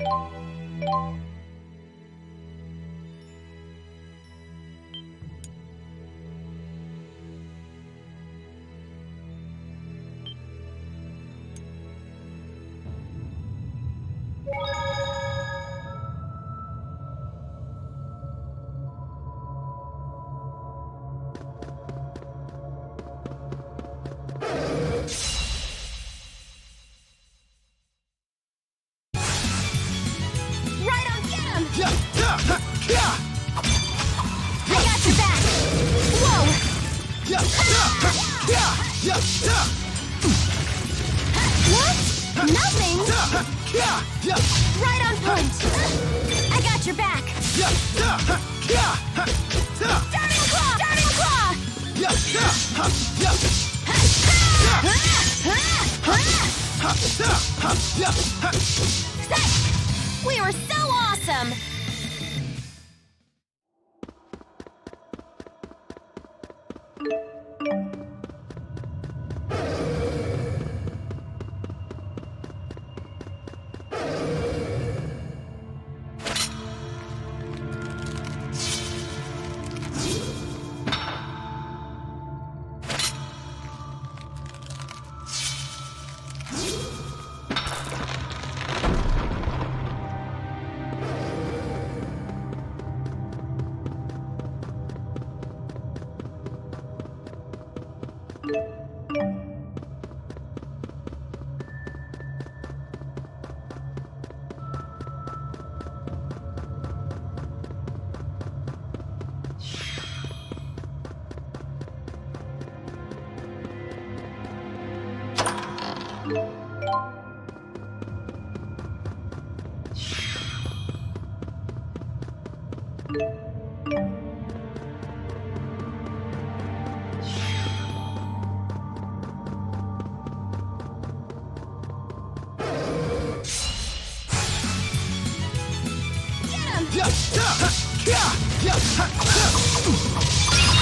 What? Nothing? Right on point. I got your back. Darting claw! Darting claw! We were so awesome!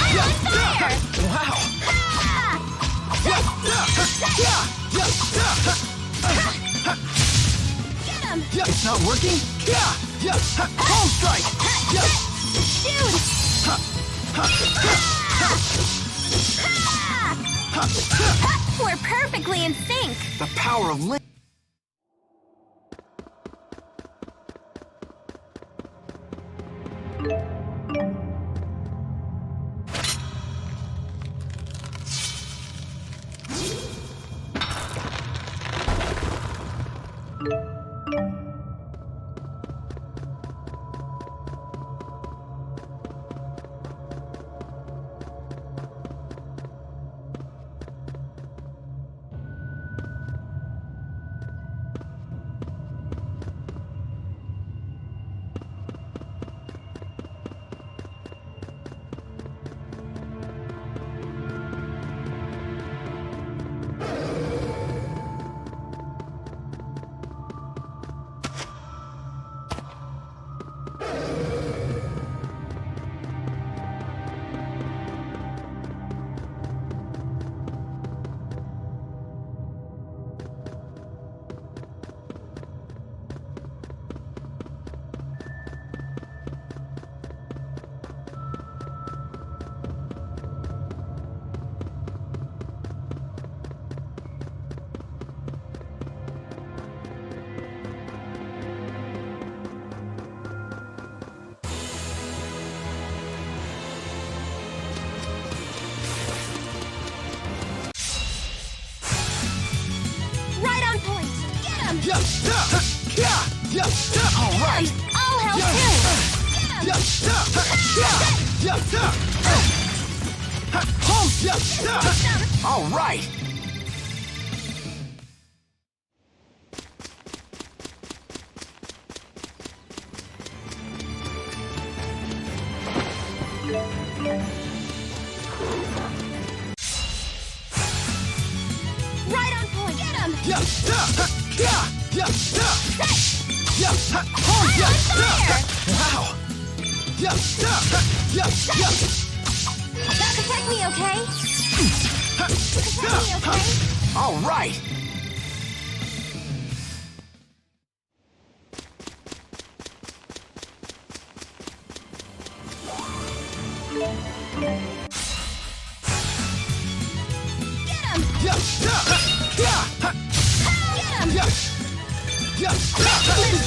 I'm on fire! Wow! Get him! It's not working? Home strike! Dude! We're perfectly in sync! The power of Link. All right! All hell too! All right! Right on point! Get him! I'm on fire! Wow! Protect me, okay? Protect me, okay? All right! Limbs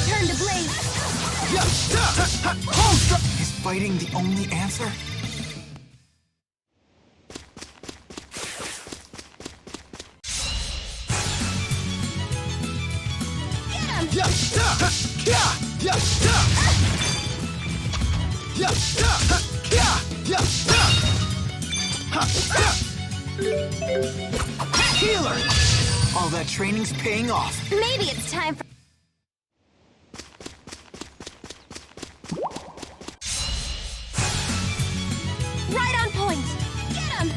turn to blaze. Is fighting the only answer? Healer! All that training's paying off. Maybe it's time for... Right on point! Get him!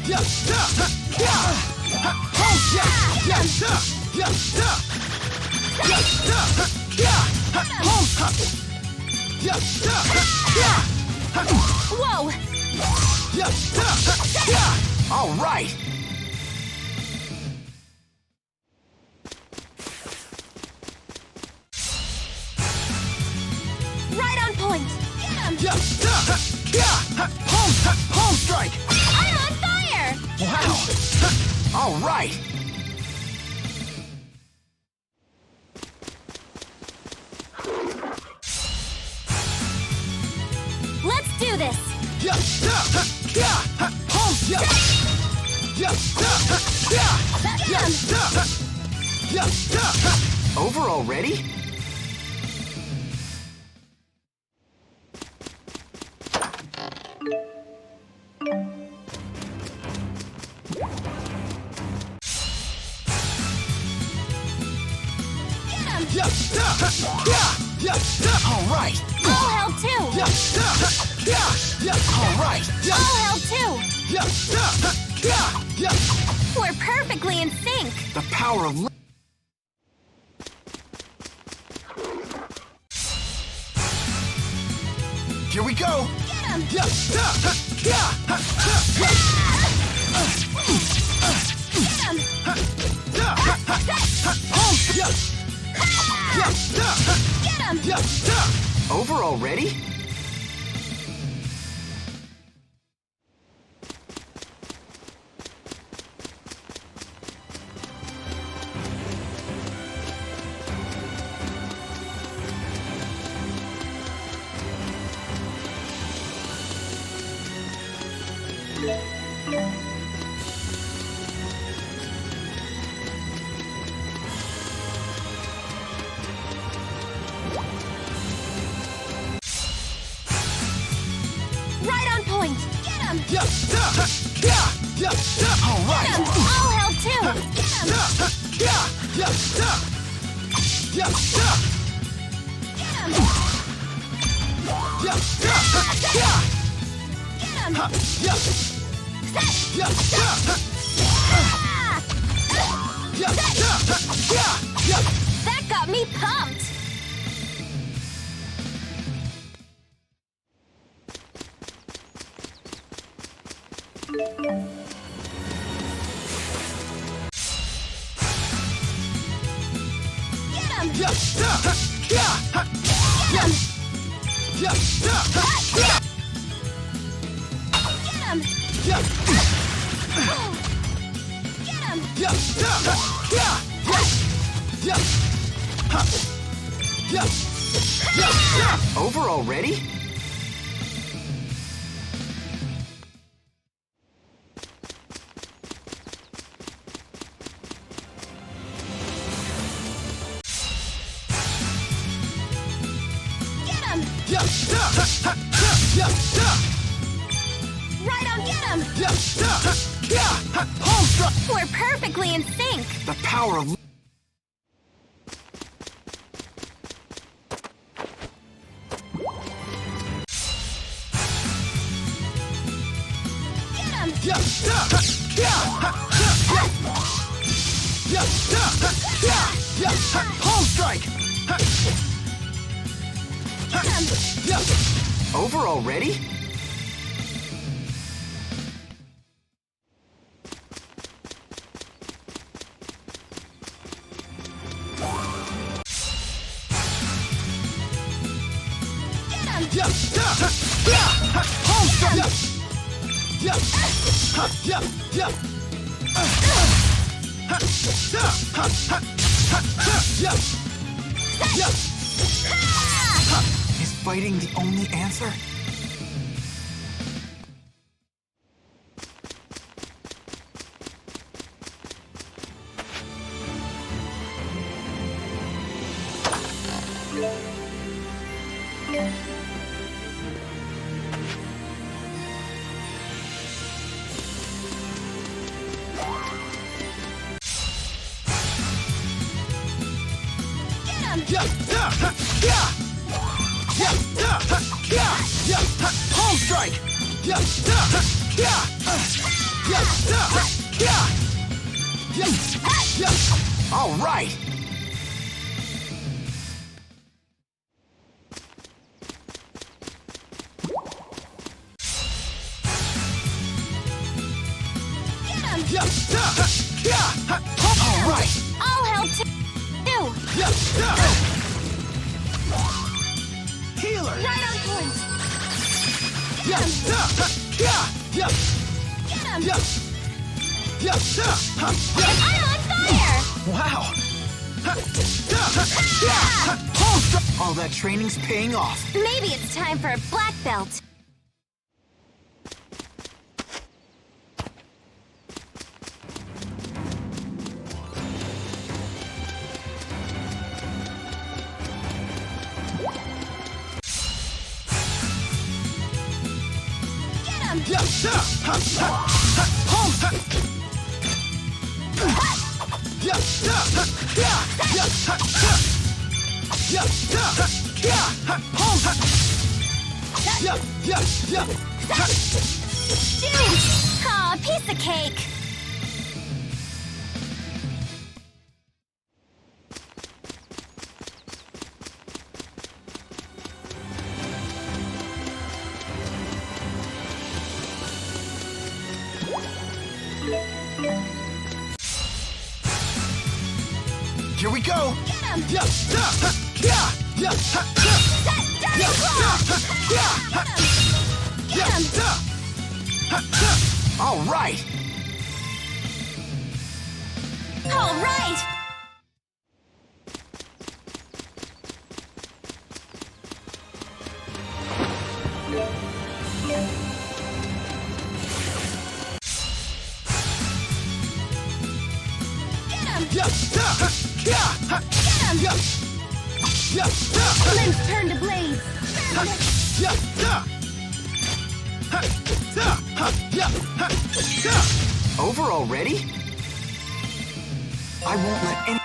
Whoa! All right! Right on point! Get him! Home strike! I'm on fire! Wow! All right! Let's do this! Over already? All right! All hell too! All right! All hell too! We're perfectly in sync! The power of... Here we go! Get him! Get him! Get him! Over already? Right on point! Get him! All right! Get him! All hell too! Get him! That got me pumped! Get him! Get him! Get him! Get him! Over already? Get him! Right on, get him! We're perfectly in sync! The power of... Get him! Home strike! Get him! Over already? Home strike! Is fighting the only answer? Home strike! All right! All right! I'll help too. Healer! Right on point. Get him! I'm on fire. Wow! All that training's paying off. Maybe it's time for a black belt. Shoot! Aw, piece of cake. Here we go! Get him! All right! All right! Limbs turn to blades. Over already? I won't let any...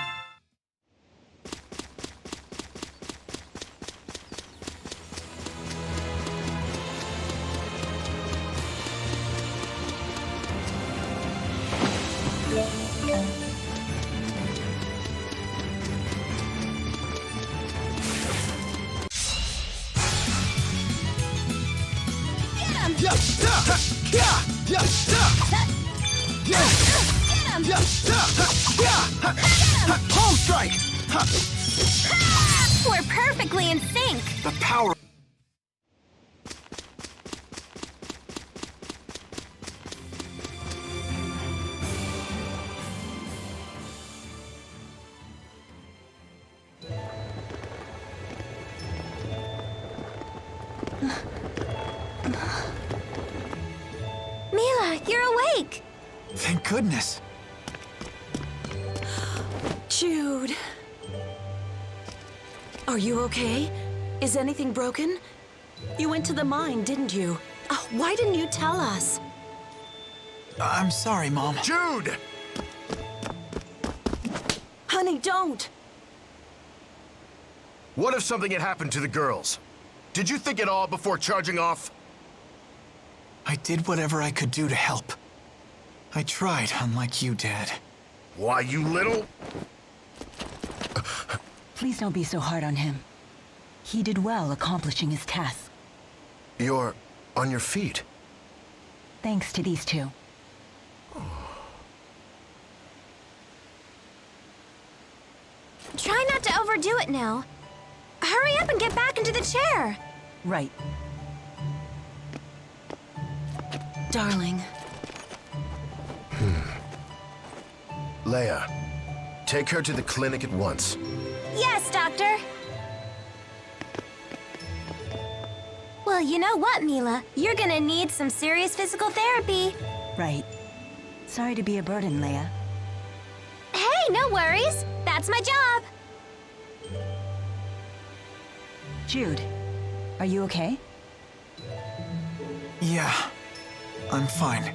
Home strike! We're perfectly in sync. The power... Mila, you're awake. Thank goodness. Jude. Are you okay? Is anything broken? You went to the mine, didn't you? Oh, why didn't you tell us? I'm sorry, Mom. Jude! Honey, don't! What if something had happened to the girls? Did you think it all before charging off? I did whatever I could do to help. I tried, unlike you, Dad. Why, you little... Please don't be so hard on him. He did well accomplishing his task. You're on your feet. Thanks to these two. Try not to overdo it now. Hurry up and get back into the chair. Right. Darling. Leia, Take her to the clinic at once. Yes, Doctor. Well, you know what, Mila? You're gonna need some serious physical therapy. Right. Sorry to be a burden, Leia. Hey, no worries. That's my job. Jude, are you okay? Yeah, I'm fine.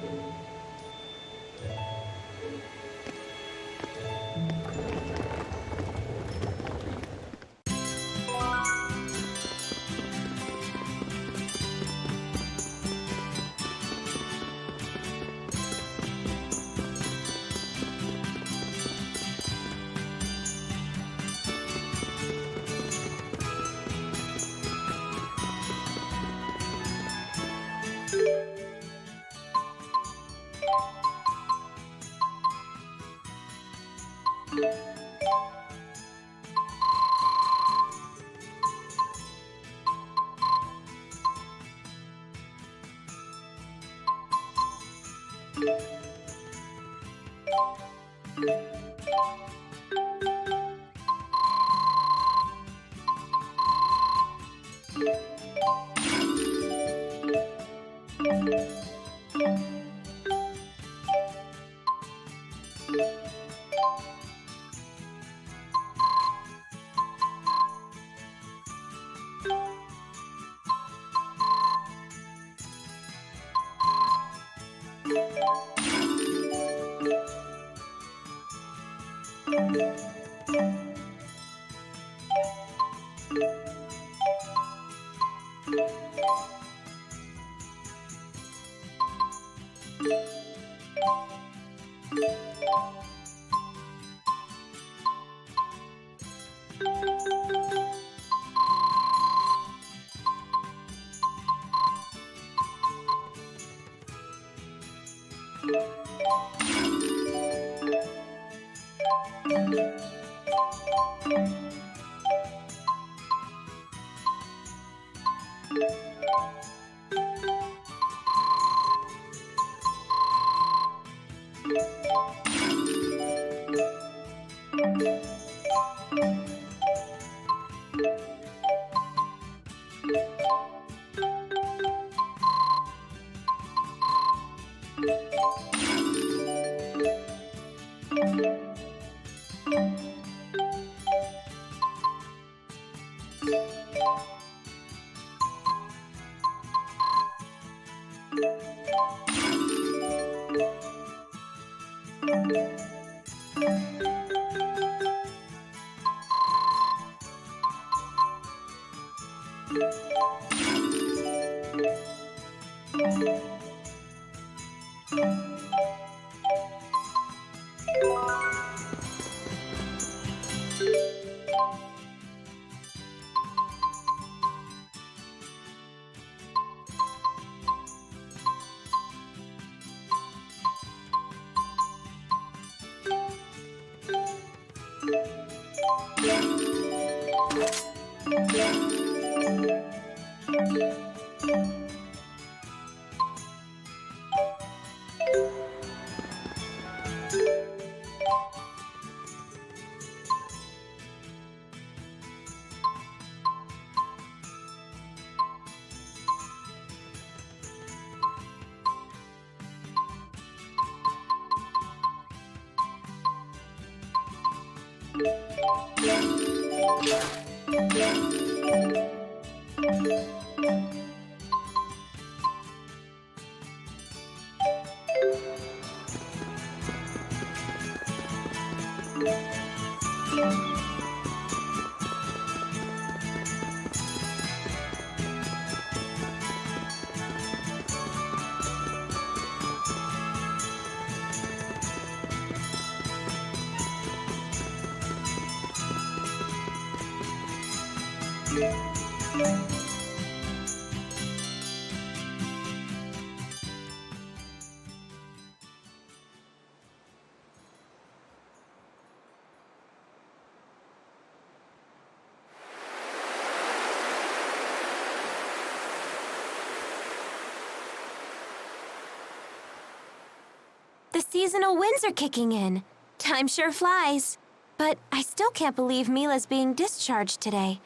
The seasonal winds are kicking in. Time sure flies. But I still can't believe Mila's being discharged today.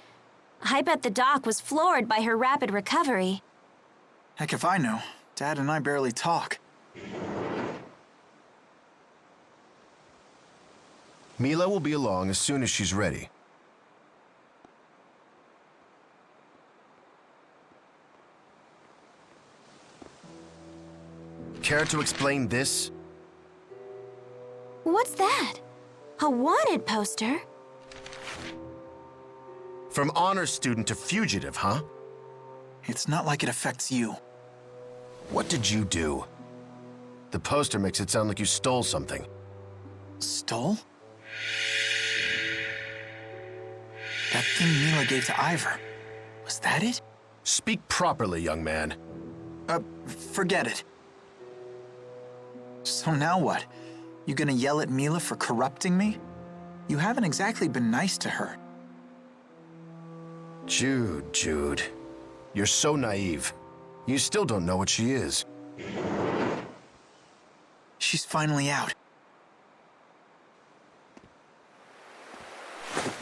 I bet the doc was floored by her rapid recovery. Heck if I know. Dad and I barely talk. Mila will be along as soon as she's ready. Care to explain this? What's that? A wanted poster? From honor student to fugitive, huh? It's not like it affects you. What did you do? The poster makes it sound like you stole something. Stole? That thing Mila gave to Ivor. Was that it? Speak properly, young man. Forget it. So now what? You gonna yell at Mila for corrupting me? You haven't exactly been nice to her. Jude. You're so naive. You still don't know what she is. She's finally out.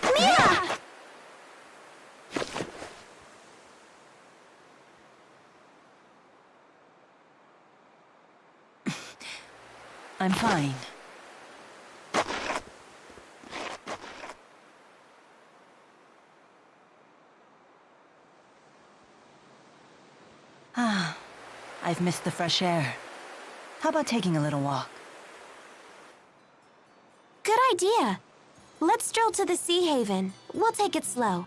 Mila! I'm fine. I've missed the fresh air. How about taking a little walk? Good idea. Let's stroll to the Sea Haven. We'll take it slow.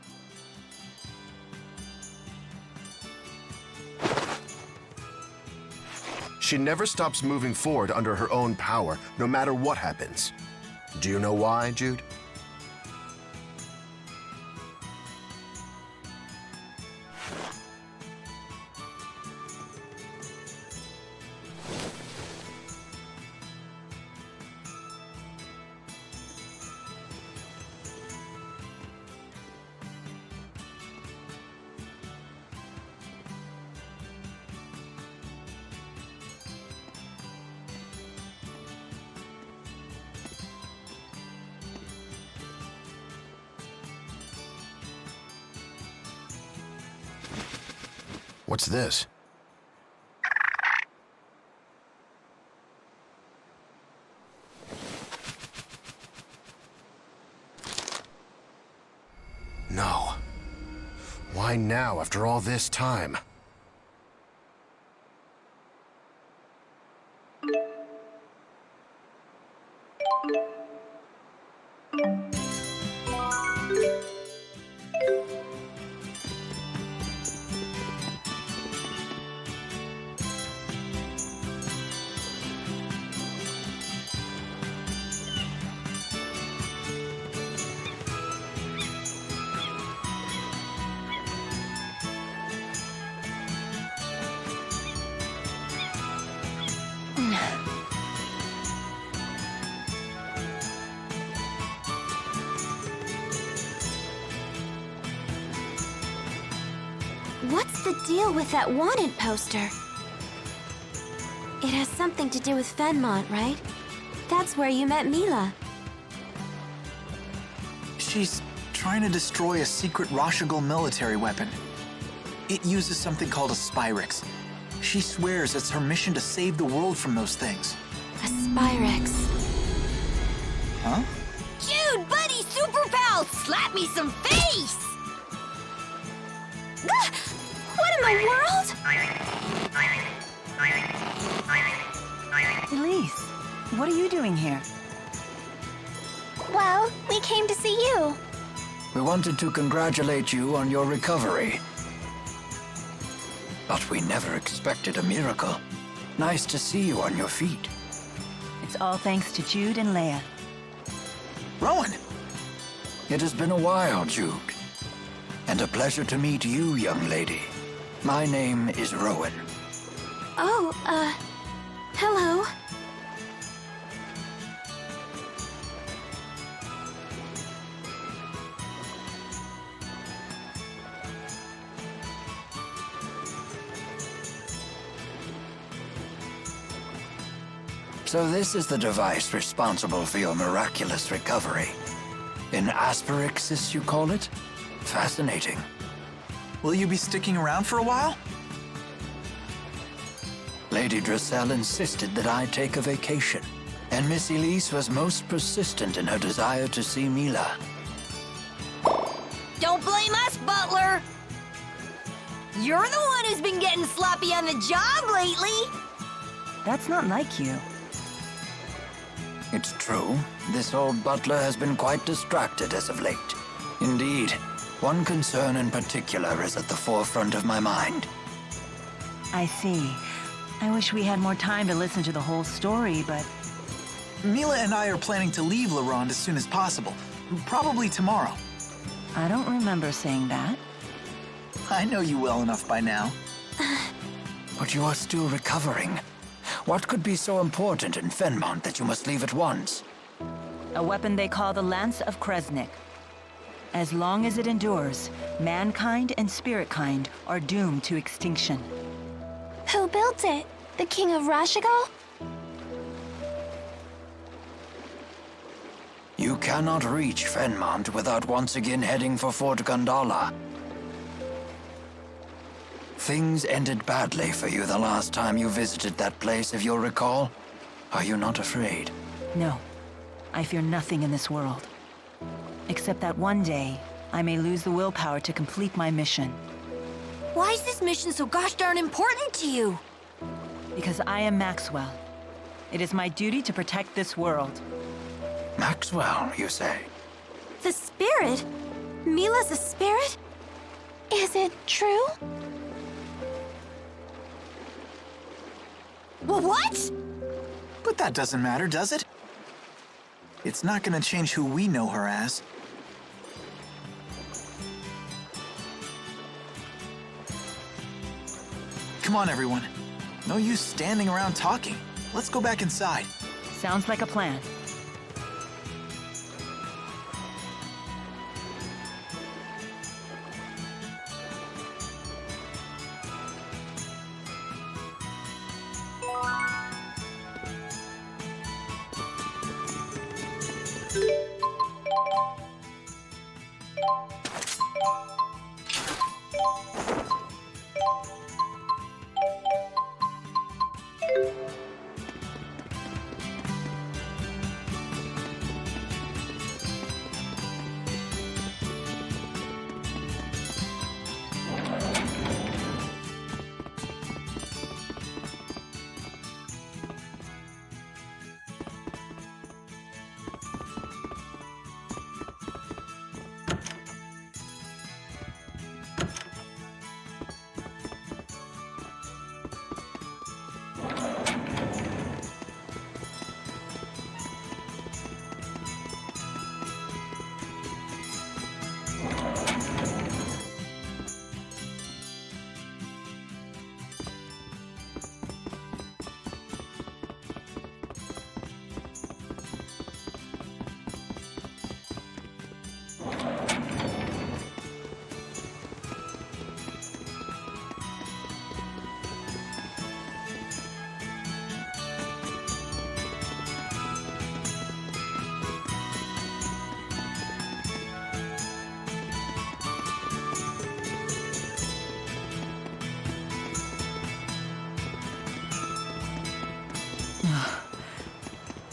She never stops moving forward under her own power, no matter what happens. Do you know why, Jude? What's this? No. Why now, after all this time? What's the deal with that wanted poster? It has something to do with Fenmont, right? That's where you met Mila. She's trying to destroy a secret Rashagal military weapon. It uses something called a Spyrix. She swears it's her mission to save the world from those things. A Spyrix. Huh? Jude, buddy, super pal! Slap me some face! What in the world? Elise, what are you doing here? Well, we came to see you. We wanted to congratulate you on your recovery. But we never expected a miracle. Nice to see you on your feet. It's all thanks to Jude and Leia. Rowan! It has been a while, Jude. And a pleasure to meet you, young lady. My name is Rowan. Oh, hello. So this is the device responsible for your miraculous recovery. In Asperixis, you call it? Fascinating. Will you be sticking around for a while? Lady Dressel insisted that I take a vacation, and Miss Elise was most persistent in her desire to see Mila. Don't blame us, Butler! You're the one who's been getting sloppy on the job lately! That's not like you. It's true, this old butler has been quite distracted as of late. Indeed, one concern in particular is at the forefront of my mind. I see. I wish we had more time to listen to the whole story, but... Mila and I are planning to leave La Ronde as soon as possible. Probably tomorrow. I don't remember saying that. I know you well enough by now. But you are still recovering. What could be so important in Fenmont that you must leave at once? A weapon they call the Lance of Kresnik. As long as it endures, mankind and spiritkind are doomed to extinction. Who built it? The King of Rashigal? You cannot reach Fenmont without once again heading for Fort Gandala. Things ended badly for you the last time you visited that place, if you'll recall. Are you not afraid? No, I fear nothing in this world. Except that one day, I may lose the willpower to complete my mission. Why is this mission so gosh darn important to you? Because I am Maxwell. It is my duty to protect this world. Maxwell, you say? The spirit? Mila's a spirit? Is it true? What? But that doesn't matter, does it? It's not gonna change who we know her as. Come on, everyone. No use standing around talking. Let's go back inside. Sounds like a plan.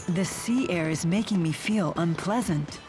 The sea air is making me feel unpleasant.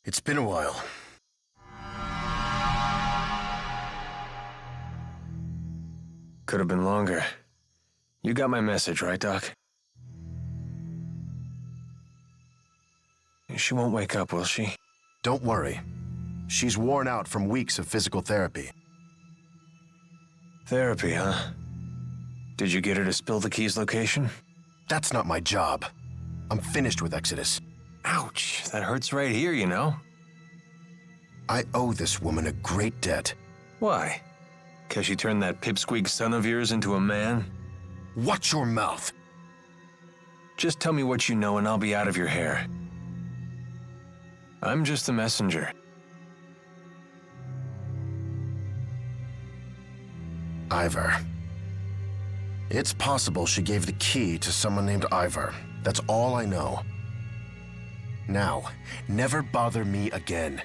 It's been a while. Could have been longer. You got my message, right, Doc? She won't wake up, will she? Don't worry. She's worn out from weeks of physical therapy. Therapy, huh? Did you get her to spill the key's location? That's not my job. I'm finished with Exodus. Ouch, that hurts right here, you know? I owe this woman a great debt. Why? 'Cause she turned that pipsqueak son of yours into a man? Watch your mouth! Just tell me what you know and I'll be out of your hair. I'm just a messenger. Ivor. It's possible she gave the key to someone named Ivor. That's all I know. Now, never bother me again.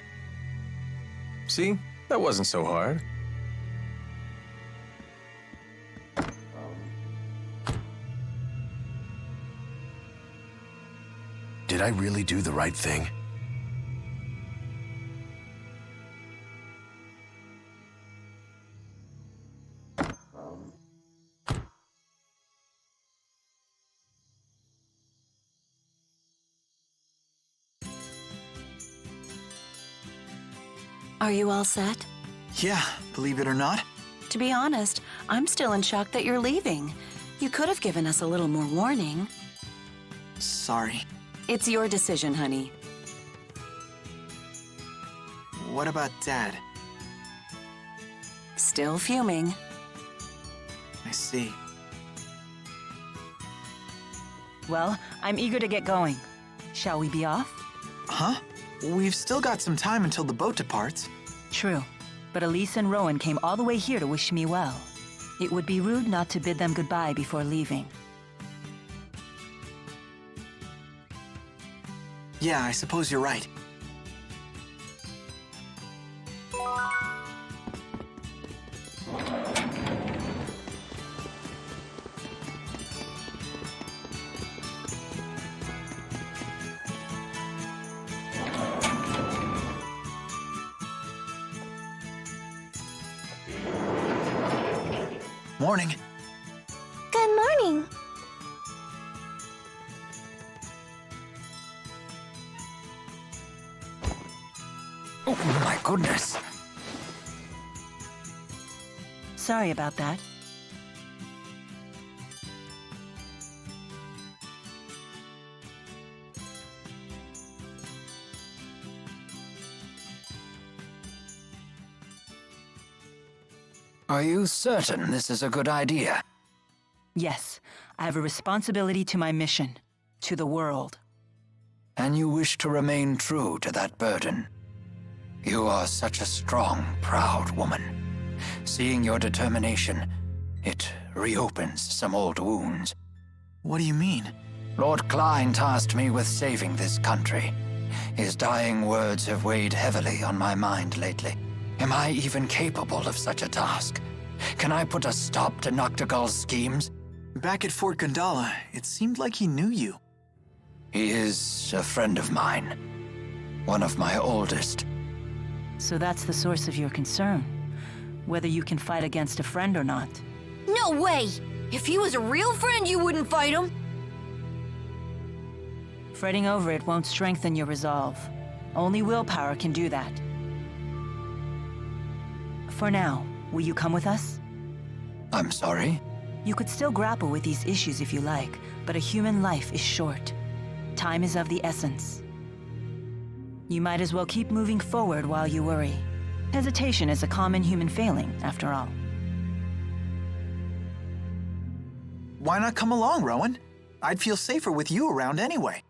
See? That wasn't so hard. Did I really do the right thing? Are you all set? Yeah, believe it or not. To be honest, I'm still in shock that you're leaving. You could have given us a little more warning. Sorry. It's your decision, honey. What about Dad? Still fuming. I see. Well, I'm eager to get going. Shall we be off? Huh? We've still got some time until the boat departs. True, but Elise and Rowan came all the way here to wish me well. It would be rude not to bid them goodbye before leaving. Yeah, I suppose you're right. Morning. Good morning. Oh, my goodness. Sorry about that. Are you certain this is a good idea? Yes, I have a responsibility to my mission, to the world. And you wish to remain true to that burden? You are such a strong, proud woman. Seeing your determination, it reopens some old wounds. What do you mean? Lord Klein tasked me with saving this country. His dying words have weighed heavily on my mind lately. Am I even capable of such a task? Can I put a stop to Noctigal's schemes? Back at Fort Gundala, it seemed like he knew you. He is a friend of mine. One of my oldest. So that's the source of your concern, whether you can fight against a friend or not. No way! If he was a real friend, you wouldn't fight him. Fretting over it won't strengthen your resolve. Only willpower can do that. For now, will you come with us? I'm sorry? You could still grapple with these issues if you like, but a human life is short. Time is of the essence. You might as well keep moving forward while you worry. Hesitation is a common human failing, after all. Why not come along, Rowan? I'd feel safer with you around anyway.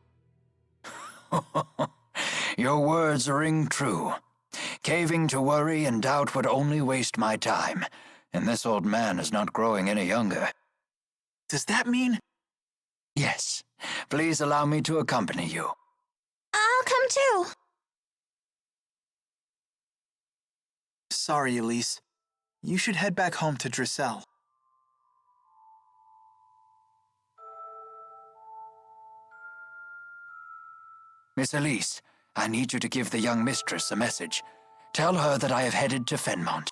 Your words ring true. Caving to worry and doubt would only waste my time, and this old man is not growing any younger. Does that mean? Yes. Please allow me to accompany you. I'll come too. Sorry, Elise. You should head back home to Drissel. Miss Elise, I need you to give the young mistress a message. Tell her that I have headed to Fenmont.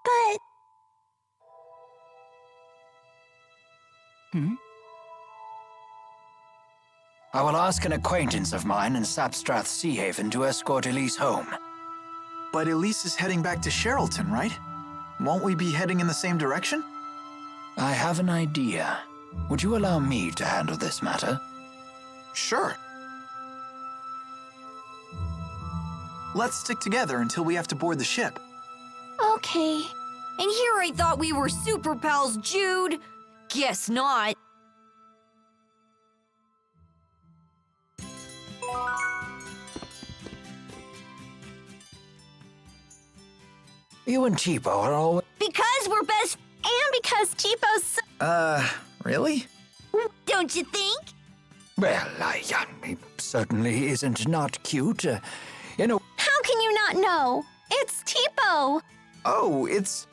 But... I will ask an acquaintance of mine in Sapstrath Sea Haven to escort Elise home. But Elise is heading back to Sherrilton, right? Won't we be heading in the same direction? I have an idea. Would you allow me to handle this matter? Sure. Let's stick together until we have to board the ship. Okay. And here I thought we were super pals, Jude. Guess not. You and Cheapo are always... Because we're best... And because Cheapo's Really? Don't you think? Well, he certainly isn't not cute. You know... How can you not know? It's Cheapo! Oh, it's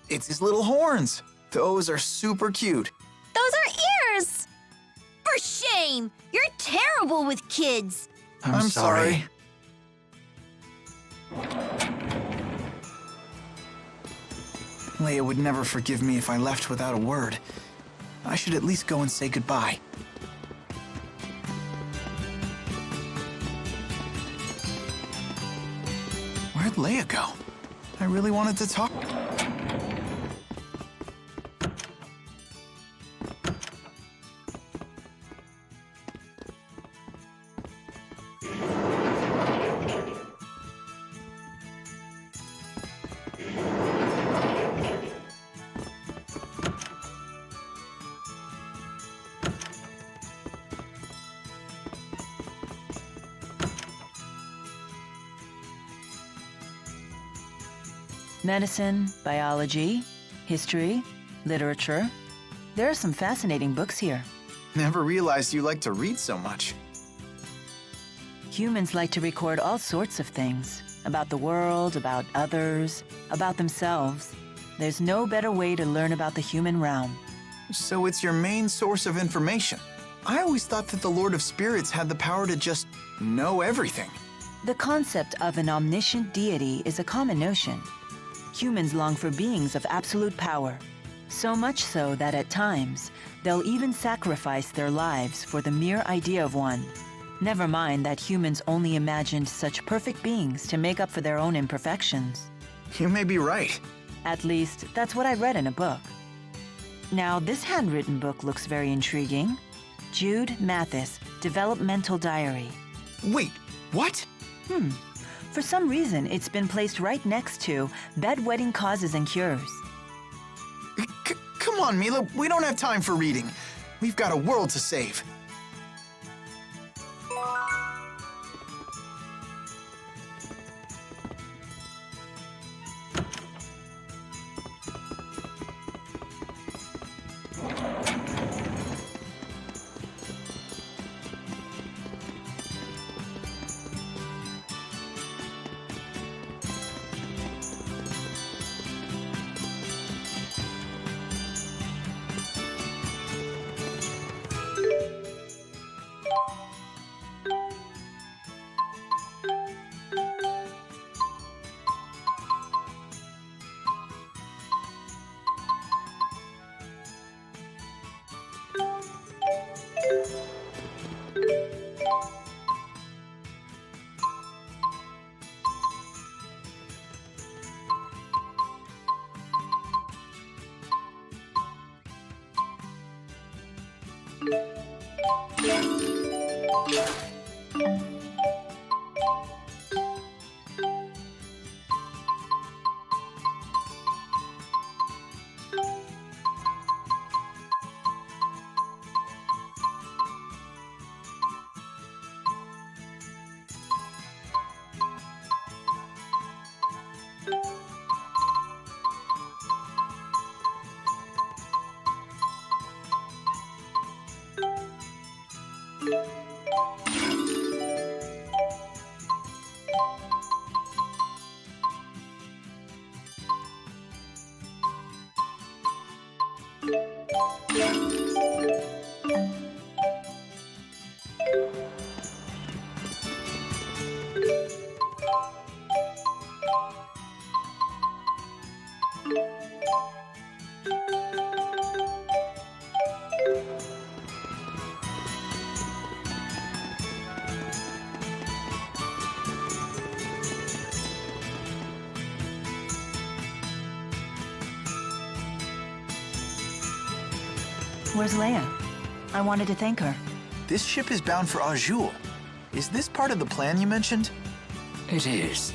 his little horns. Those are super cute. Those are ears! For shame! You're terrible with kids! I'm sorry. Leia would never forgive me if I left without a word. I should at least go and say goodbye. Where'd Leia go? I really wanted to talk. Medicine, biology, history, literature. There are some fascinating books here. Never realized you like to read so much. Humans like to record all sorts of things. About the world, about others, about themselves. There's no better way to learn about the human realm. So it's your main source of information. I always thought that the Lord of Spirits had the power to just know everything. The concept of an omniscient deity is a common notion. Humans long for beings of absolute power. So much so that at times, they'll even sacrifice their lives for the mere idea of one. Never mind that humans only imagined such perfect beings to make up for their own imperfections. You may be right. At least, that's what I read in a book. Now, this handwritten book looks very intriguing. Jude Mathis, Developmental Diary. Wait, what? For some reason, it's been placed right next to Bedwetting Causes and Cures. Come on, Mila, we don't have time for reading. We've got a world to save. Where's Leia? I wanted to thank her. This ship is bound for Azul. Is this part of the plan you mentioned? It is.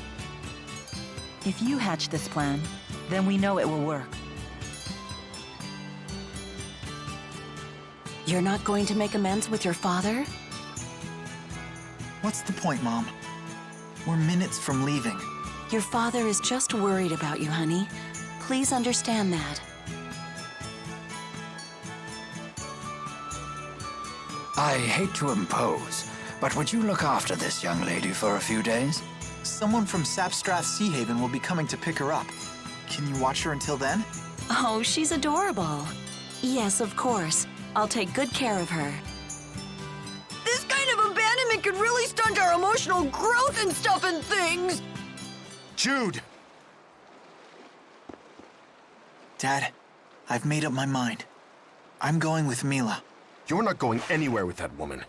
If you hatch this plan, then we know it will work. You're not going to make amends with your father? What's the point, Mom? We're minutes from leaving. Your father is just worried about you, honey. Please understand that. I hate to impose, but would you look after this young lady for a few days? Someone from Sapstrath Sea Haven will be coming to pick her up. Can you watch her until then? Oh, she's adorable. Yes, of course. I'll take good care of her. This kind of abandonment could really stunt our emotional growth and stuff and things! Jude! Dad, I've made up my mind. I'm going with Mila. You're not going anywhere with that woman.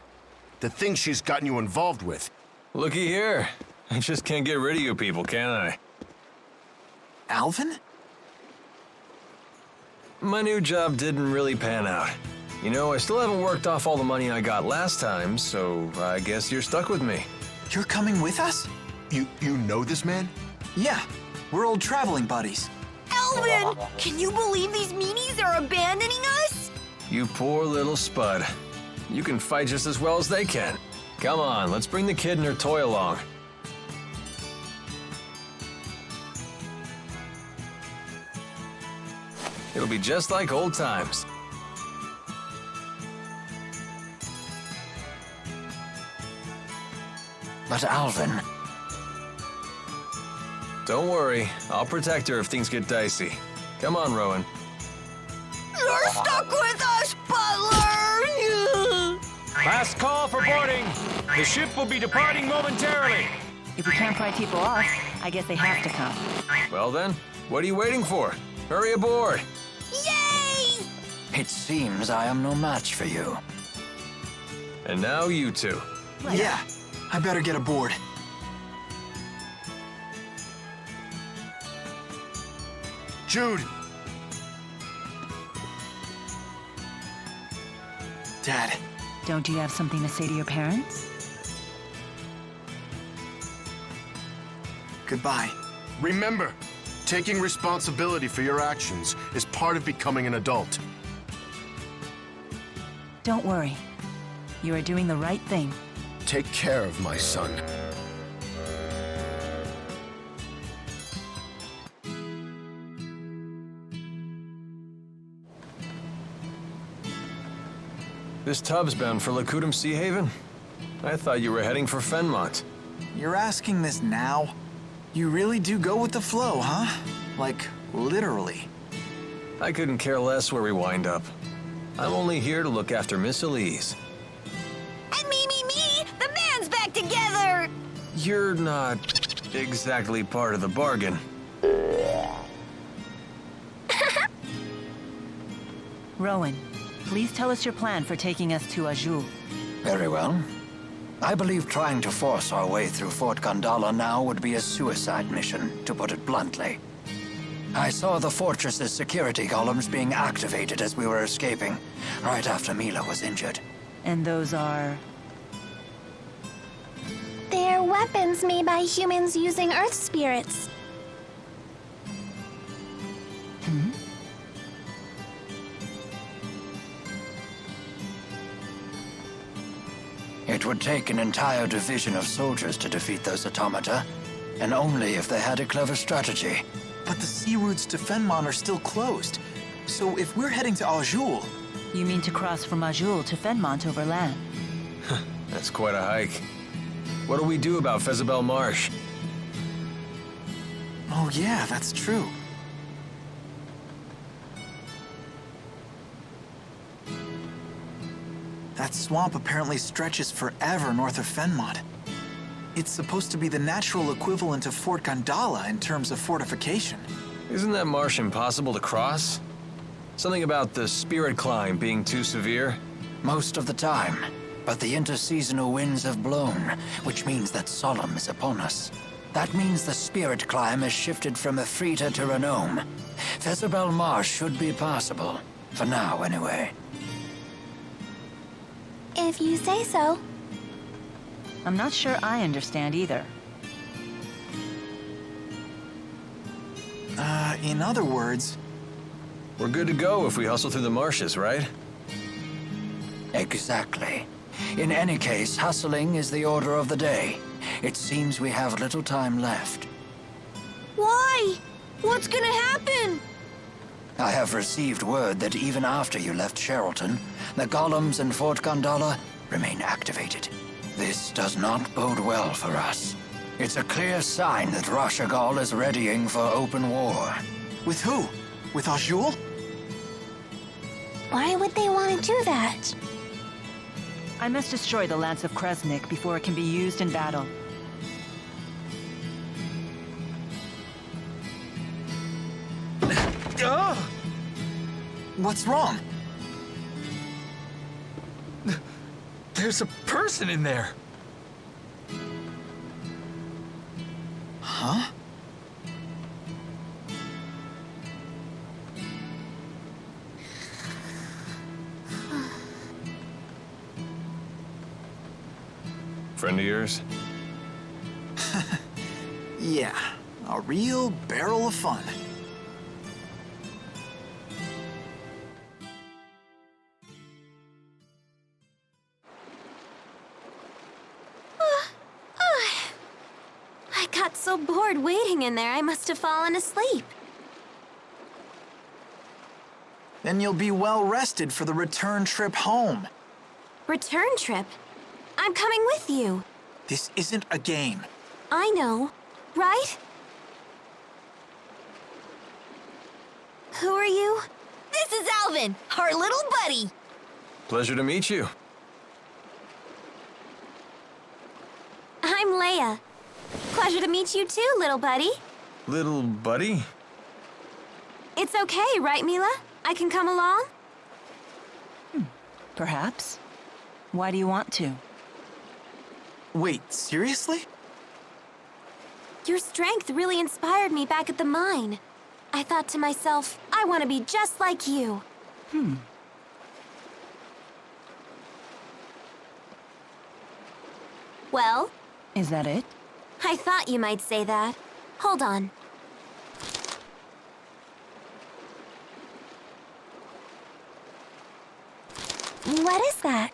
The things she's gotten you involved with. Looky here. I just can't get rid of you people, can I? Alvin? My new job didn't really pan out. You know, I still haven't worked off all the money I got last time, so I guess you're stuck with me. You're coming with us? You know this man? Yeah, we're old traveling buddies. Alvin! Can you believe these meanies are abandoning us? You poor little spud. You can fight just as well as they can. Come on, let's bring the kid and her toy along. It'll be just like old times. But Alvin, Don't worry, I'll protect her if things get dicey. Come on, Rowan. You're stuck with us, Butler! Last call for boarding. The ship will be departing momentarily. If we can't pry people off, I guess they have to come. Well then, what are you waiting for? Hurry aboard! Yay! it seems I am no match for you. And now you two. Yeah, I better get aboard. Jude! Dad, Don't you have something to say to your parents? goodbye. Remember, taking responsibility for your actions is part of becoming an adult. Don't worry. You are doing the right thing. Take care of my son. This tub's bound for Lakudum Sea Haven? I thought you were heading for Fenmont. You're asking this now? You really do go with the flow, huh? Like, literally. I couldn't care less where we wind up. I'm only here to look after Miss Elise. And me! The band's back together! You're not exactly part of the bargain. Rowan, please tell us your plan for taking us to Azul. Very well. I believe trying to force our way through Fort Gondala now would be a suicide mission, to put it bluntly. I saw the fortress's security columns being activated as we were escaping, right after Mila was injured. And those are... They're weapons made by humans using Earth spirits. It would take an entire division of soldiers to defeat those automata, and only if they had a clever strategy. But the sea routes to Fenmont are still closed. So if we're heading to Azul, You mean to cross from Azul to Fenmont over land? That's quite a hike. What do we do about Fezabel Marsh? oh yeah, that's true. That swamp apparently stretches forever north of Fenmont. It's supposed to be the natural equivalent of Fort Gondala in terms of fortification. Isn't that marsh impossible to cross? Something about the spirit climb being too severe? Most of the time. But the interseasonal winds have blown, which means that Solemn is upon us. That means the spirit climb has shifted from Efrita to Renome. Fezabel Marsh should be passable. For now, anyway. If you say so. I'm not sure I understand either. In other words, We're good to go if we hustle through the marshes, right? Exactly. In any case, hustling is the order of the day. It seems we have little time left. Why? What's gonna happen? I have received word that even after you left Sherrilton, the golems in Fort Gondola remain activated. This does not bode well for us. It's a clear sign that Rashagal is readying for open war. with who? With Azul? Why would they want to do that? I must destroy the Lance of Kresnik before it can be used in battle. What's wrong? There's a person in there. Huh? Friend of yours? Yeah, a real barrel of fun. I got so bored waiting in there, I must have fallen asleep. Then you'll be well rested for the return trip home. Return trip? I'm coming with you. This isn't a game. I know, right? Who are you? This is Alvin, our little buddy. Pleasure to meet you. I'm Leia. Pleasure to meet you too, little buddy. Little buddy? It's okay, right, Mila? I can come along? Perhaps. Why do you want to? Wait, seriously? Your strength really inspired me back at the mine. I thought to myself, I want to be just like you. Well, Is that it? I thought you might say that. Hold on. What is that?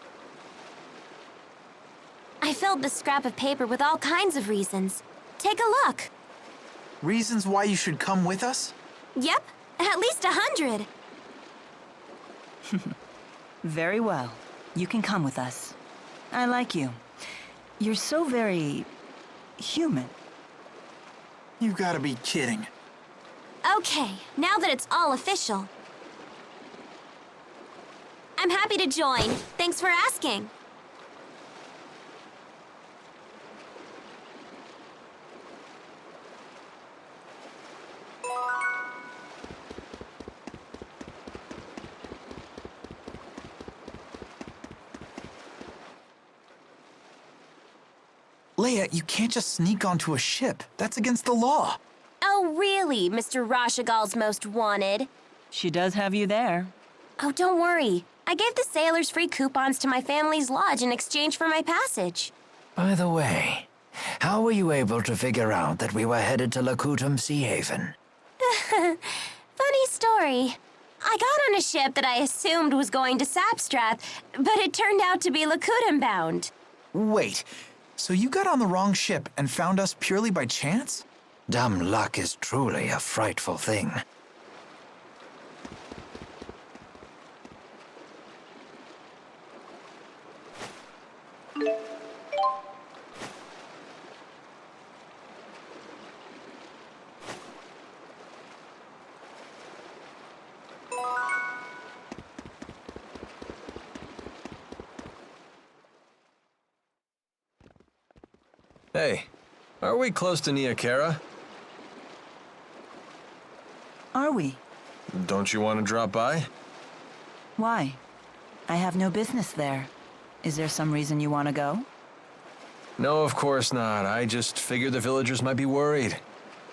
I filled the scrap of paper with all kinds of reasons. Take a look. Reasons why you should come with us? Yep, at least 100. Very well. You can come with us. I like you. You're so very... human. You gotta be kidding. Okay, now that it's all official. I'm happy to join. Thanks for asking. Leia, you can't just sneak onto a ship. That's against the law. Oh, really, Mr. Rashagal's most wanted? She does have you there. Oh, don't worry. I gave the sailors free coupons to my family's lodge in exchange for my passage. By the way, how were you able to figure out that we were headed to Lakutum Sea Haven? Funny story. I got on a ship that I assumed was going to Sapstrath, but it turned out to be Lakutum bound. Wait, so you got on the wrong ship and found us purely by chance? Dumb luck is truly a frightful thing. Hey, are we close to Niakara? Are we? Don't you want to drop by? Why? I have no business there. Is there some reason you want to go? No, of course not. I just figured the villagers might be worried.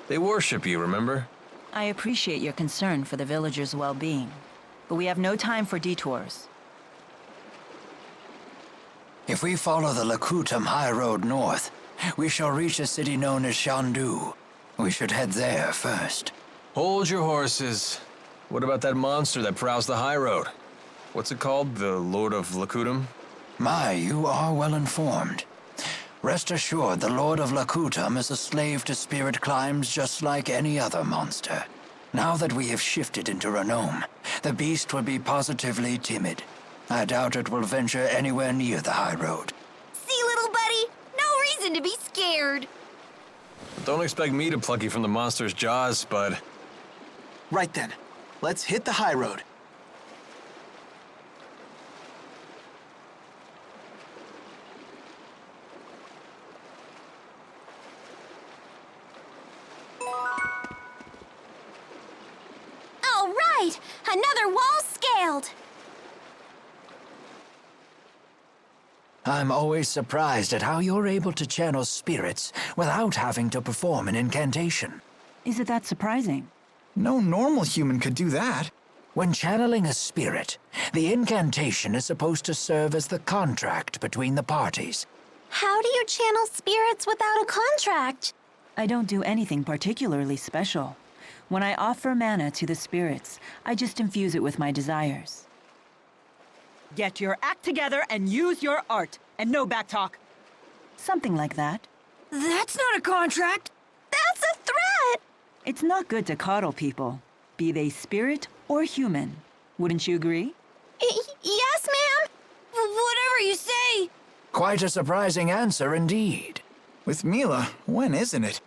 They worship you, remember? I appreciate your concern for the villagers' well-being, but we have no time for detours. If we follow the Lakutam High Road north, we shall reach a city known as Shandu. We should head there first. Hold your horses. What about that monster that prowls the high road? What's it called? The Lord of Lakutam? My, you are well informed. Rest assured, the Lord of Lakutam is a slave to spirit climbs just like any other monster. Now that we have shifted into Renome, the beast will be positively timid. I doubt it will venture anywhere near the high road. See, little buddy? No reason to be scared. Don't expect me to pluck you from the monster's jaws, Spud. Right then. Let's hit the high road. All right! Another wall scaled! I'm always surprised at how you're able to channel spirits without having to perform an incantation. Is it that surprising? No normal human could do that. When channeling a spirit, the incantation is supposed to serve as the contract between the parties. How do you channel spirits without a contract? I don't do anything particularly special. When I offer mana to the spirits, I just infuse it with my desires. Get your act together and use your art, and no backtalk. Something like that. That's not a contract. That's a threat! It's not good to coddle people, be they spirit or human. Wouldn't you agree? Yes, ma'am! Whatever you say. Quite a surprising answer indeed. With Mila, when isn't it?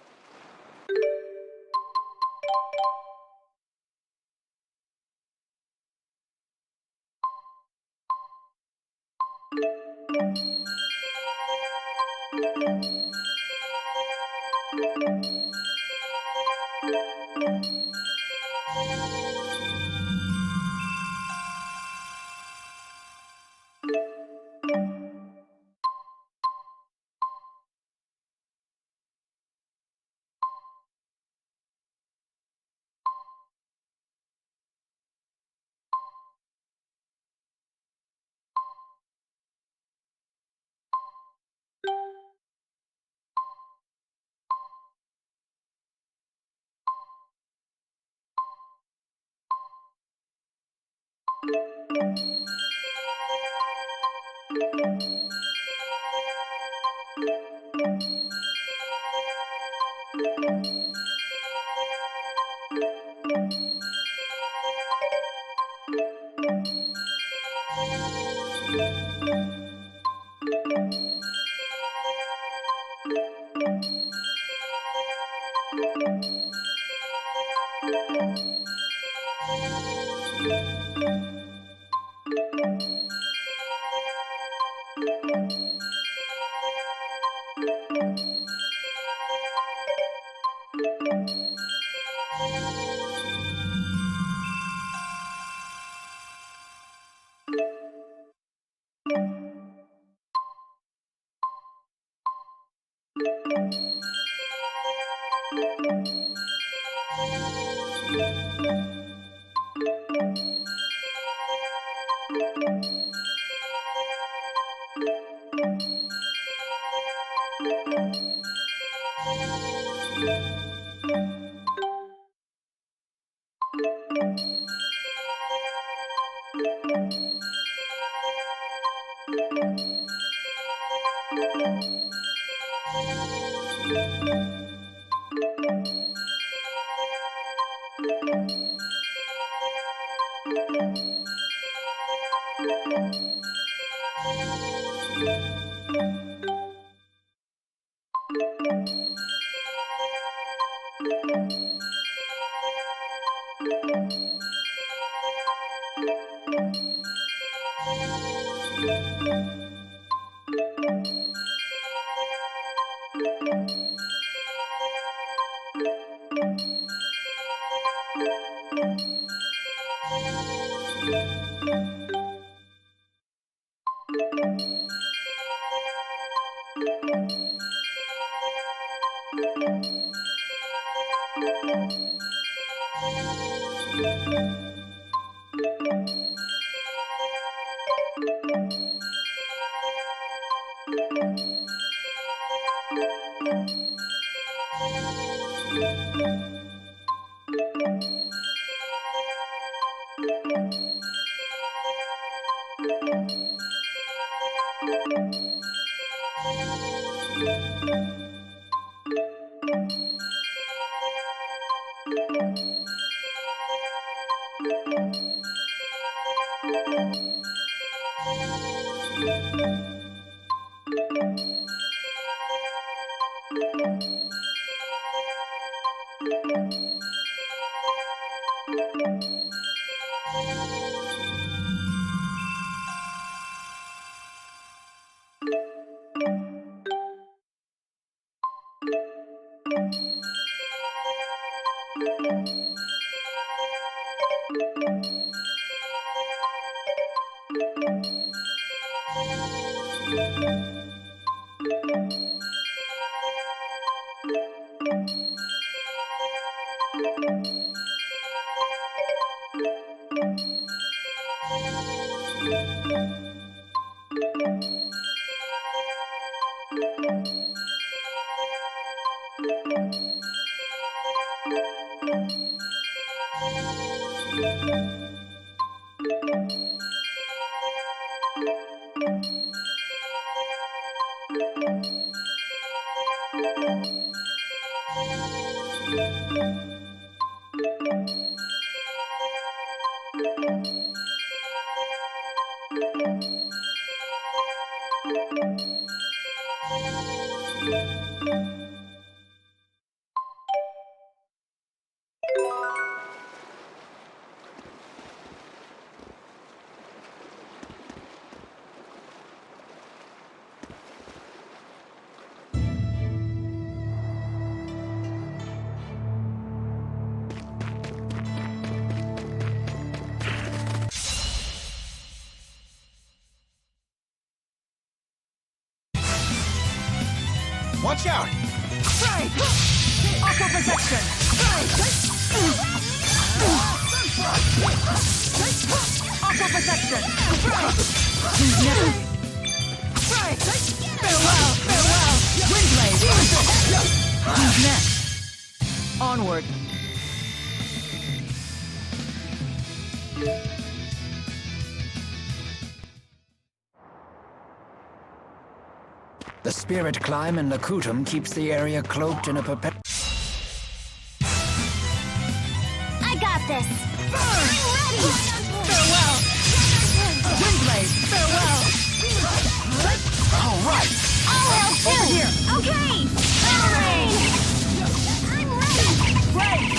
Watch out! Right! Aqua protection! Aqua protection! Who's next? Right! Farewell! Farewell! Windblade! Who's next? Onward! The spirit climb in Lakutum keeps the area cloaked in a perpetual... I got this! I'm ready! Farewell! Windblade! Farewell! All right! I'll help too! Over here! Okay! Alright! I'm ready!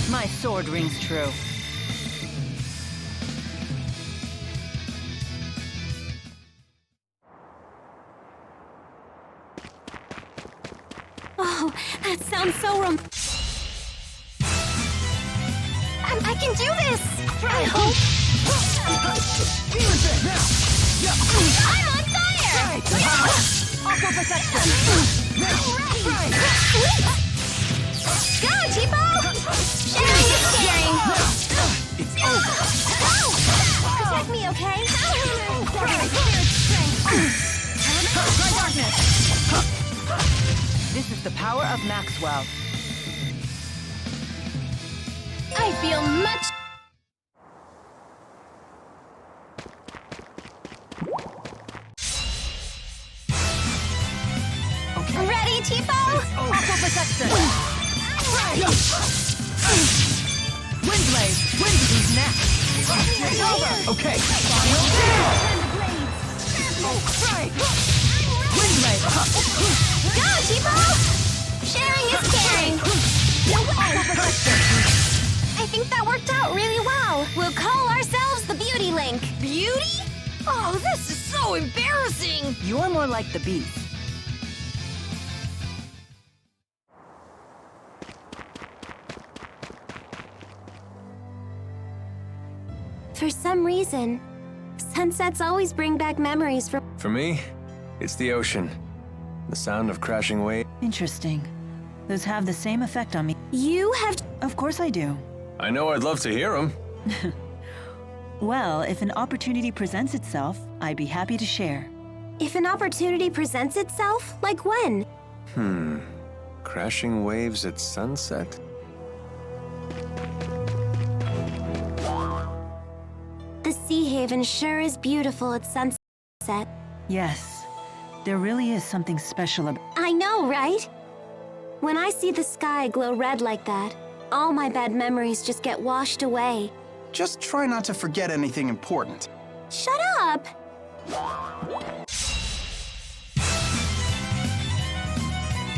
My sword rings true. Oh, that sounds so I can do this! I hope! I'm on fire! Aqua protection! Go, Tipo! Sharing is caring! It's over! Protect me, okay? This is the power of Maxwell. I feel much... Ready, Tipo? Aqua protection! Windblade! Windblade's next! It's over! Okay! Windblade! Go, Tipo! Sharing is caring! No way! I think that worked out really well. We'll call ourselves the Beauty Link. Beauty? Oh, this is so embarrassing! You're more like the beast. For some reason, sunsets always bring back memories from... For me, it's the ocean. The sound of crashing waves. Interesting. Those have the same effect on me. You have... Of course I do. I know I'd love to hear them. Well, if an opportunity presents itself, I'd be happy to share. If an opportunity presents itself, like when? Crashing waves at sunset? The Sea Haven sure is beautiful at sunset. Yes, there really is something special about... I know, right? When I see the sky glow red like that, all my bad memories just get washed away. Just try not to forget anything important. Shut up!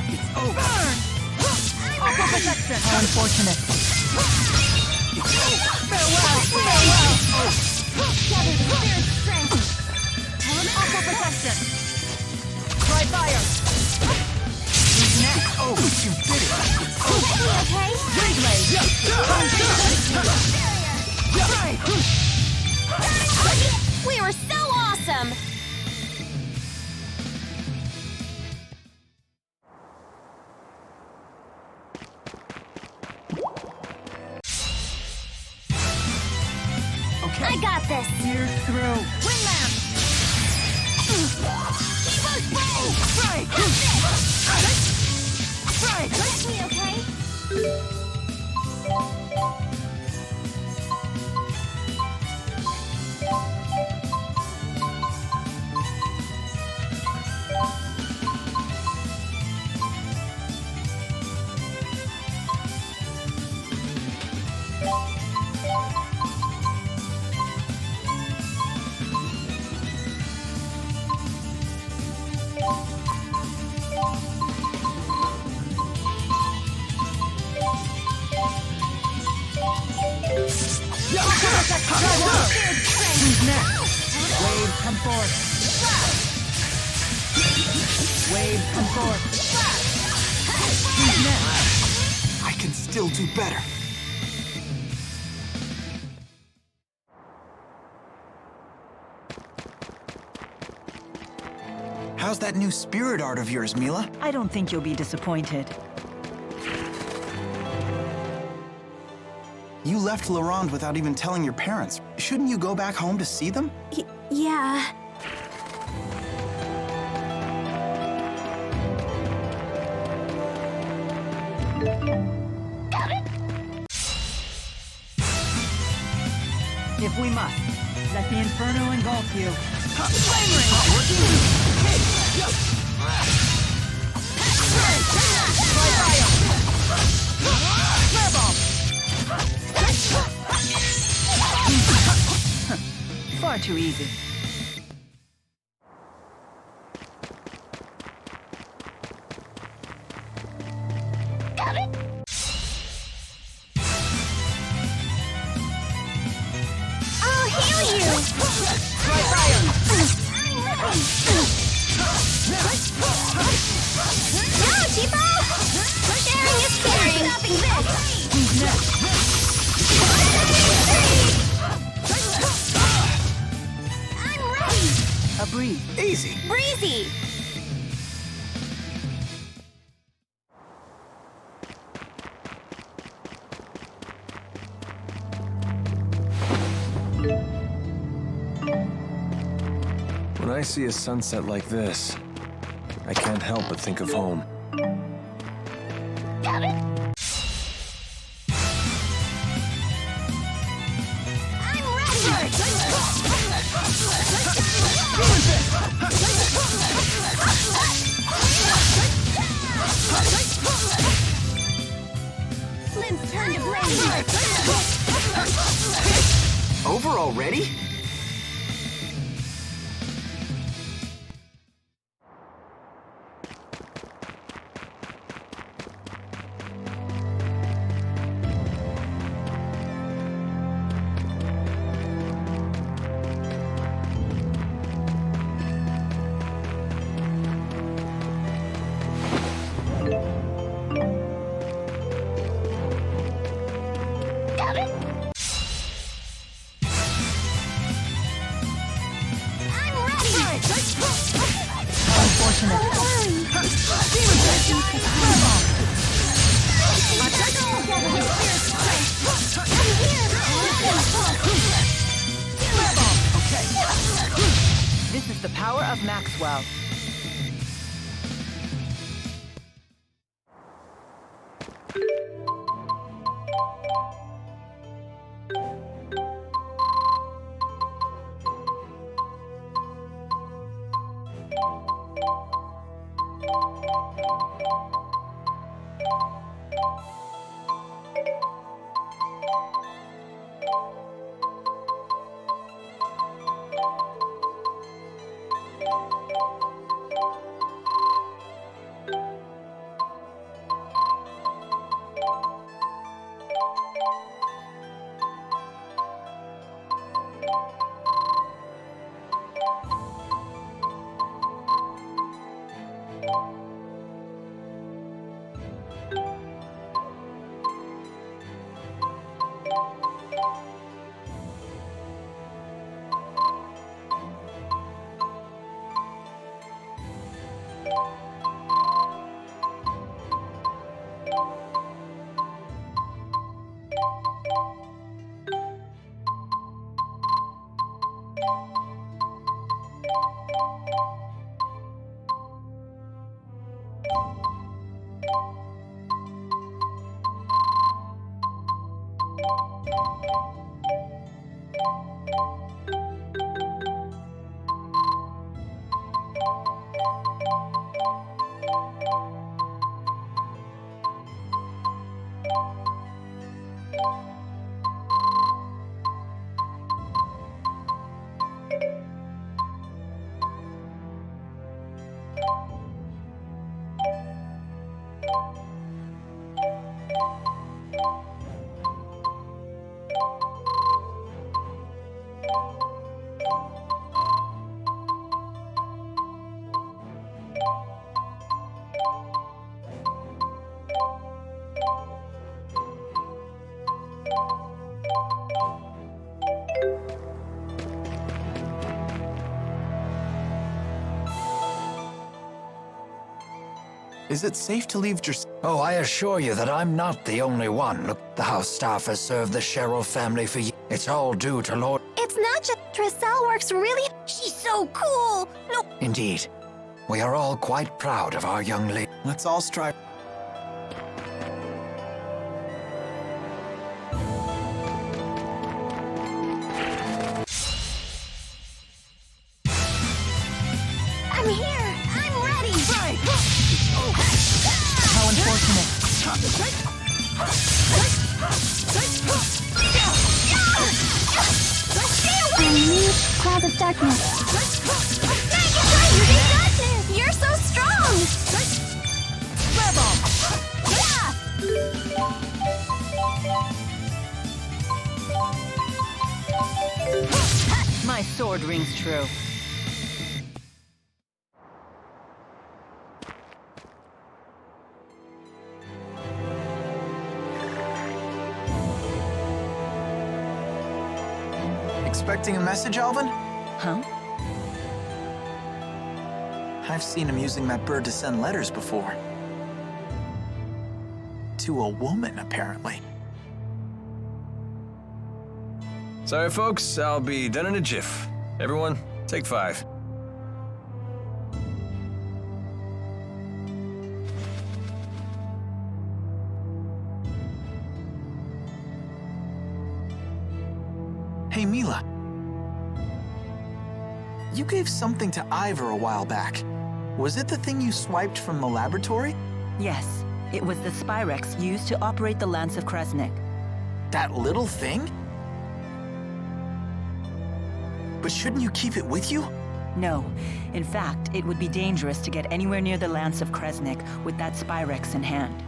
It's over! How unfortunate. Farewell! Farewell! Gather the spirit's strength. Aqua protection! Try fire! Who's next? Oh, you did it! Okay? Wind blade! We were so awesome! Okay. I got this! Here's through. Windlamp! Right! Right! Catch me, okay? Who's next? Wave, come forth. Wave, come forth. Who's next? I can still do better. How's that new spirit art of yours, Mila? I don't think you'll be disappointed. You left Laurent without even telling your parents. Shouldn't you go back home to see them? Yeah. If we must, let the inferno engulf you. Far too easy. I'll heal you! Go, Cheapo! Sharing is caring! Stopping this! Who's next? I'm ready! A breeze. Easy. Breezy! When I see a sunset like this, I can't help but think of home. I'm ready! Limbs turn to blade! Over already? This is Use the power of Maxwell. Is it safe to leave Oh, I assure you that I'm not the only one. Look, the house staff has served the Cheryl family for years. It's all due to Lord... It's not just Tricelle works really... She's so cool! No... Indeed. We are all quite proud of our young lady. Let's all strive... I'm here! I'm ready! Right! How unfortunate. I need cloud of darkness. You're so strong! My sword rings true. Expecting a message, Alvin? Huh? I've seen him using that bird to send letters before. To a woman, apparently. Sorry, folks. I'll be done in a jiff. Everyone, take 5. Hey, Mila. You gave something to Ivor a while back. Was it the thing you swiped from the laboratory? Yes, it was the Spyrex used to operate the Lance of Kresnik. That little thing? But shouldn't you keep it with you? No. In fact, it would be dangerous to get anywhere near the Lance of Kresnik with that Spyrex in hand.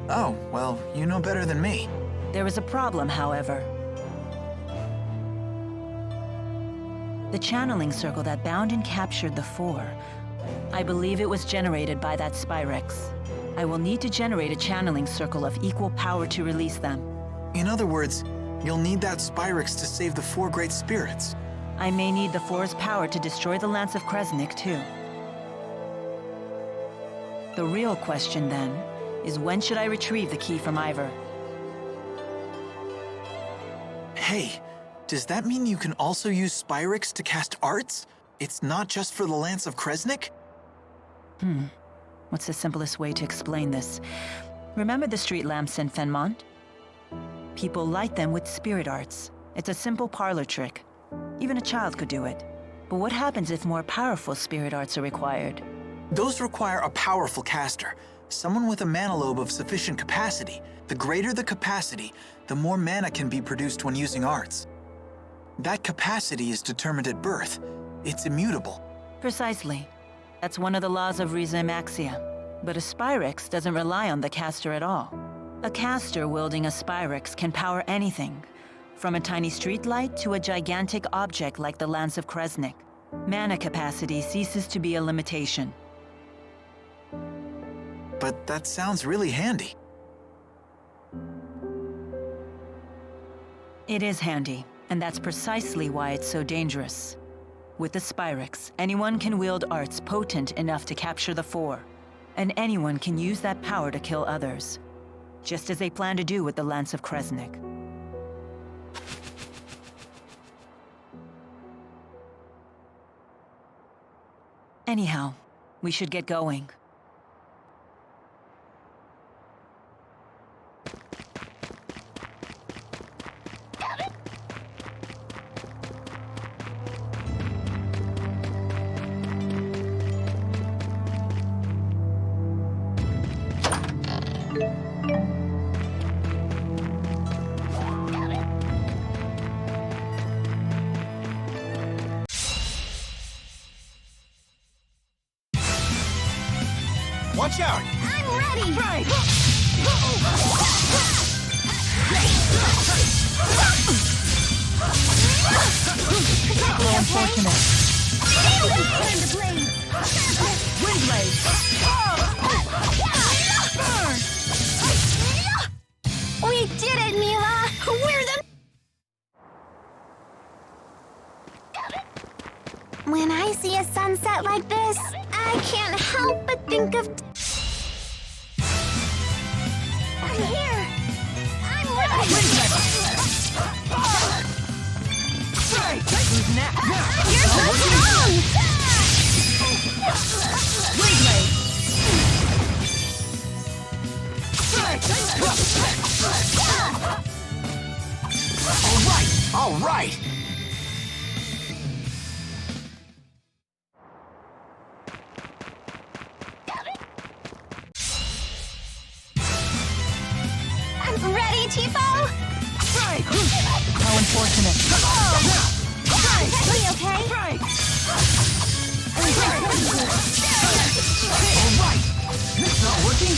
Oh, well, you know better than me. There is a problem, however. The channeling circle that bound and captured the Four. I believe it was generated by that Spyrex. I will need to generate a channeling circle of equal power to release them. In other words, you'll need that Spyrex to save the 4 great spirits. I may need the Four's power to destroy the Lance of Kresnik, too. The real question, then, is when should I retrieve the key from Ivor? Hey, does that mean you can also use Spyrex to cast arts? It's not just for the Lance of Kresnik? What's the simplest way to explain this? Remember the street lamps in Fenmont? People light them with spirit arts. It's a simple parlor trick. Even a child could do it. But what happens if more powerful spirit arts are required? Those require a powerful caster, someone with a mana lobe of sufficient capacity. The greater the capacity, the more mana can be produced when using arts. That capacity is determined at birth. It's immutable. Precisely. That's one of the laws of Rizemaxia. But a Spyrix doesn't rely on the caster at all. A caster wielding a Spyrix can power anything, from a tiny streetlight to a gigantic object like the Lance of Kresnik. Mana capacity ceases to be a limitation. But that sounds really handy. It is handy, and that's precisely why it's so dangerous. With the Spyrix, anyone can wield arts potent enough to capture the Four, and anyone can use that power to kill others, just as they plan to do with the Lance of Kresnik. Anyhow, we should get going. Watch out! I'm ready! Right! How unfortunate. Time to blade! Windblade! We did it, Mila! We're the... When I see a sunset like this, I can't help but think of... I'm here! I'm ready! Who's next? You're so strong! Windblade! All right! I'm ready, Tifo! How unfortunate. Is he okay? It's not working?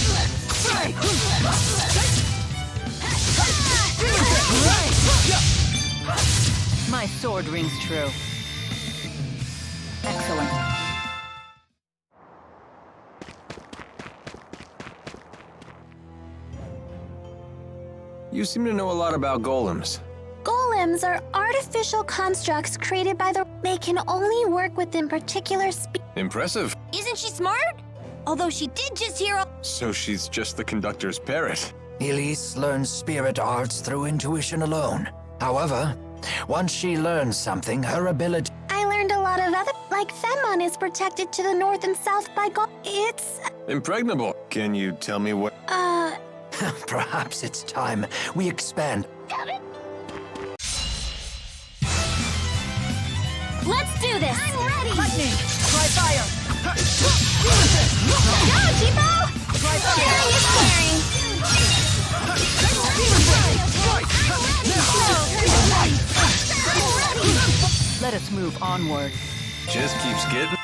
My sword rings true. Excellent. You seem to know a lot about golems. Golems are artificial constructs created by the... They can only work within particular Impressive. Isn't she smart? Although she did just hear all... So she's just the conductor's parrot. Elise learns spirit arts through intuition alone. However, once she learns something, her ability... I learned a lot of other... Like Fenmon is protected to the north and south by It's... Impregnable. Can you tell me what... Perhaps it's time we expand. Let's do this! I'm ready! Lightning! Try fire! Go, Tipo! Sharing is caring! Let us move onward. Just keeps getting...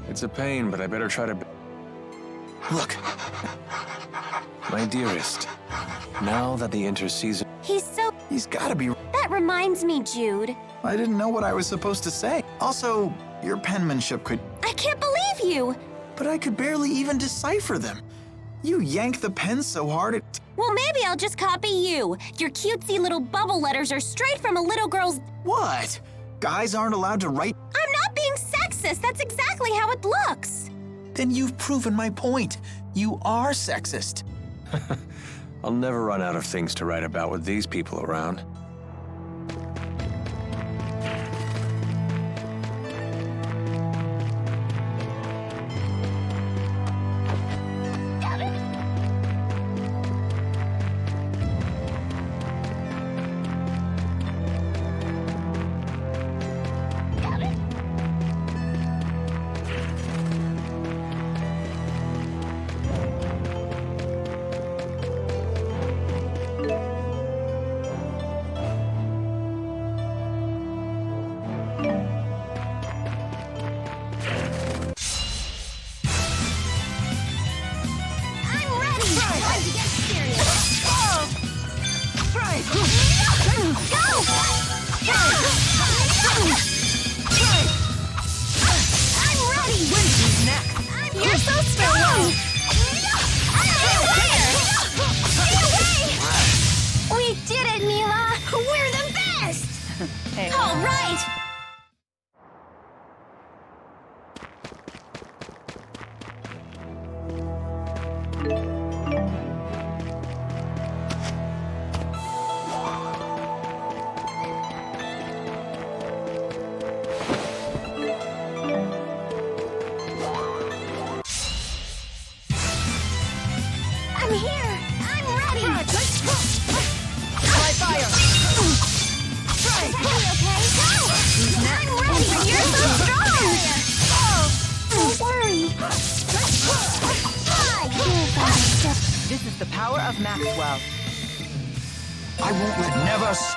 It's a pain, but I better try to... Look, My dearest, now that the interseason... he's gotta be... That reminds me, Jude. I didn't know what I was supposed to say. Also, your penmanship could... I can't believe you! But I could barely even decipher them. You yank the pen so hard it... Well, maybe I'll just copy you. Your cutesy little bubble letters are straight from a little girl's... What? Guys aren't allowed to write? I'm not being sexist. That's exactly how it looks. Then you've proven my point. You are sexist. I'll never run out of things to write about with these people around. This is the power of Maxwell. I won't let Nevus.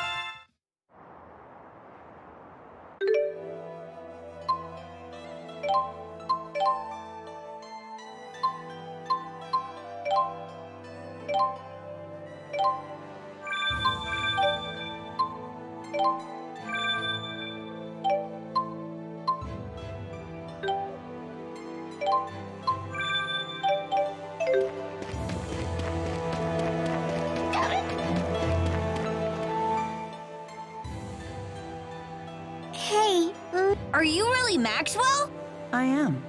Are you really Maxwell? I am.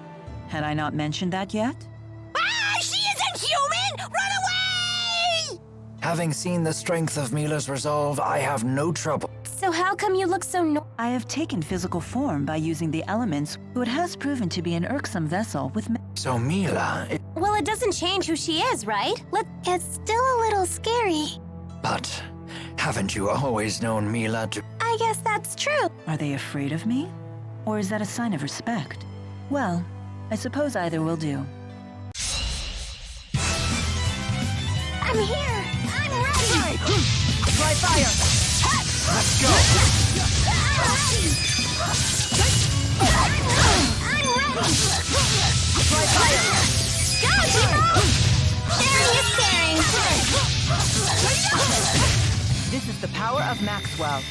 Had I not mentioned that yet? Ah! She isn't human! Run away! Having seen the strength of Mila's resolve, I have no trouble. So how come you look so I have taken physical form by using the elements, who it has proven to be an irksome vessel with So Mila... Well, it doesn't change who she is, right? It's still a little scary. But haven't you always known Mila to... I guess that's true. Are they afraid of me? Or is that a sign of respect? Well, I suppose either will do. I'm here! I'm ready! Dry fire! Let's go! I'm ready! Dry fire! Go, Timo! Sharing is caring! This is the power of Maxwell.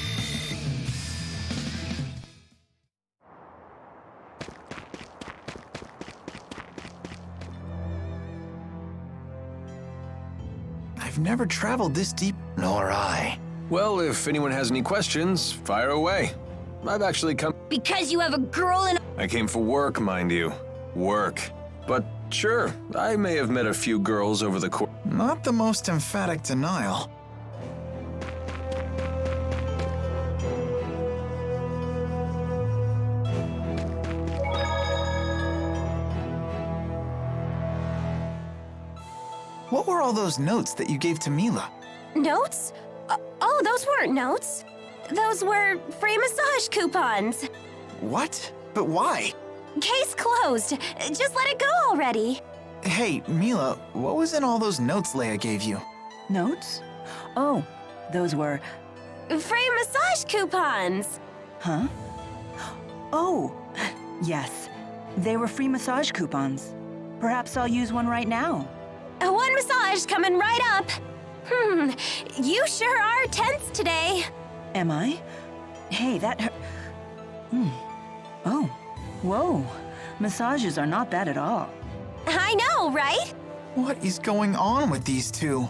I've never traveled this deep. Nor I. Well, if anyone has any questions, fire away. I've actually come... Because you have a girl in... I came for work, mind you. Work. But sure, I may have met a few girls over the course. Not the most emphatic denial. What were all those notes that you gave to Mila? Notes? Oh, those weren't notes. Those were free massage coupons. What? But why? Case closed. Just let it go already. Hey, Mila, what was in all those notes Leia gave you? Notes? Oh, those were... Free massage coupons. Huh? Oh, yes. They were free massage coupons. Perhaps I'll use one right now. One massage coming right up. You sure are tense today. Am I? Hey, that hurt. Oh, whoa. Massages are not bad at all. I know, right? What is going on with these two?